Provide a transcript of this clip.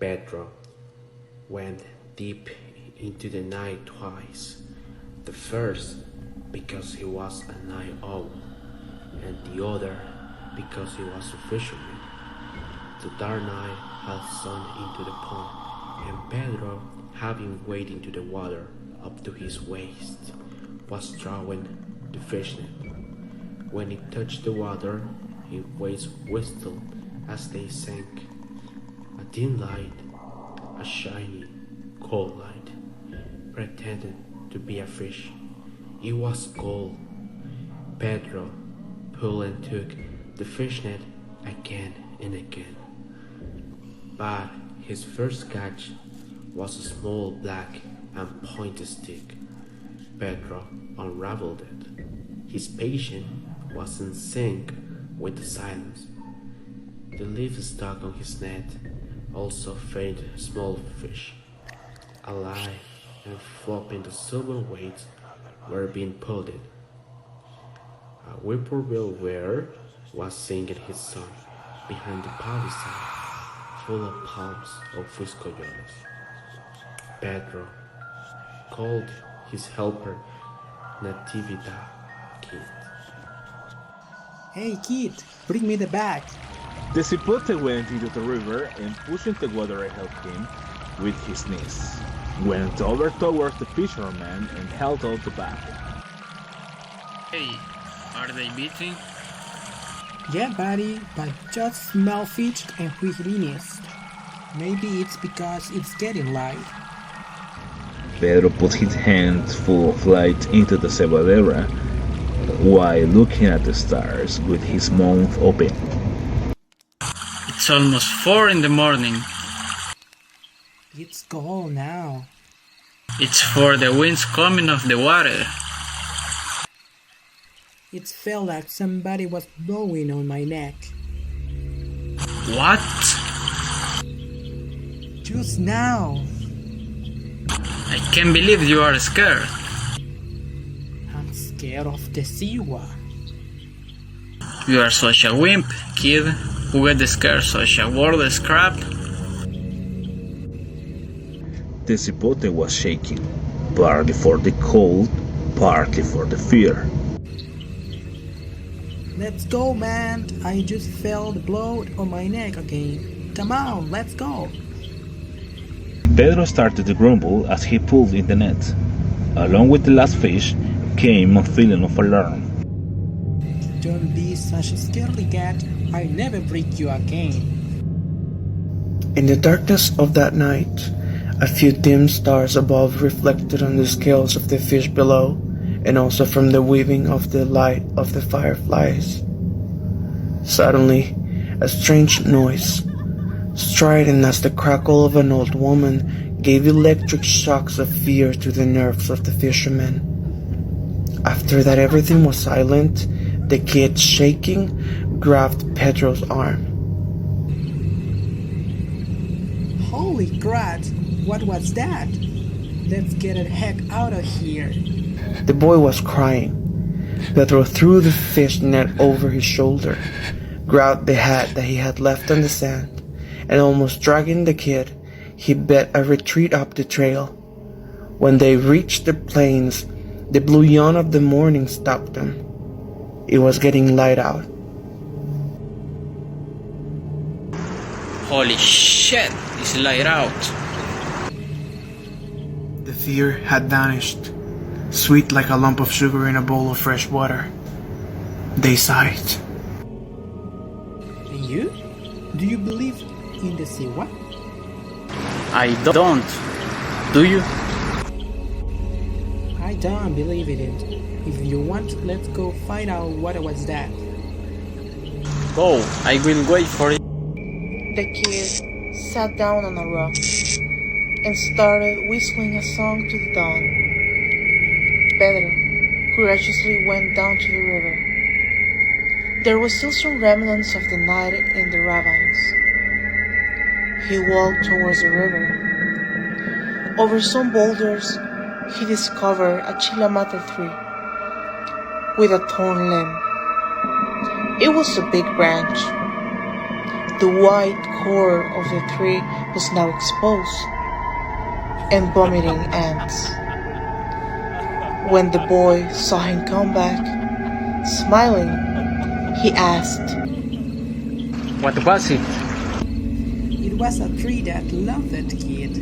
Pedro went deep into the night twice. The first because he was a night owl, and the other because he was a fisherman. The dark night had sunk into the pond, and Pedro, having waded into the water up to his waist, was drawing the fishnet. When it touched the water, his waves whistled as they sank. A dim light, a shiny, cold light, pretended to be a fish. It was gold. Pedro pulled and took the fishnet again and again. But his first catch was a small black and pointed stick. Pedro unraveled it. His patience was in sync with the silence. The leaf stuck on his net also faint small fish, alive and flopping the silver weights were being pulled in. A whippoorwill were was singing his song behind the palisade, full of palms of fuscoyolas. Pedro called his helper Natividad Kid. Hey kid, bring me the bag. The cipote went into the river and pushing the water ahead of him with his knees, went over towards the fisherman and held out the bag. Hey, are they beating? Yeah, buddy, but just smell fish and whistliness. Maybe it's because it's getting light. Pedro put his hands full of light into the cebadera while looking at the stars with his mouth open. It's almost 4 in the morning. It's cold now. It's for the winds coming off the water. It felt like somebody was blowing on my neck. What? Just now. I can't believe you are scared. I'm scared of the Siwa. You are such a wimp, kid. Who get scared such a worthless crap? The cipote was shaking, partly for the cold, partly for the fear. Let's go, man. I just felt the blow on my neck again. Come on, let's go. Pedro started to grumble as he pulled in the net. Along with the last fish came a feeling of alarm. Don't be such a scaredy cat. I'll never break you again. In the darkness of that night, a few dim stars above reflected on the scales of the fish below, and also from the weaving of the light of the fireflies. Suddenly, a strange noise, strident as the crackle of an old woman, gave electric shocks of fear to the nerves of the fishermen. After that everything was silent, the kid, shaking, grabbed Pedro's arm. Holy crap! What was that? Let's get the heck out of here. The boy was crying. Pedro threw the fish net over his shoulder, grabbed the hat that he had left on the sand, and almost dragging the kid, he bet a retreat up the trail. When they reached the plains, the blue yawn of the morning stopped them. It was getting light out. Holy shit, it's light out. The fear had vanished, sweet like a lump of sugar in a bowl of fresh water. They sighed. And you? Do you believe in the Siwa? I don't. Do you? I don't believe in it. If you want, let's go find out what was that. Go, I will wait for it. The kid sat down on a rock and started whistling a song to the dawn. Pedro courageously went down to the river. There was still some remnants of the night in the ravines. He walked towards the river. Over some boulders, he discovered a chilamata tree with a torn limb. It was a big branch. The white core of the tree was now exposed and vomiting ants. When the boy saw him come back, smiling, he asked, What was it? It was a tree that loved that kid.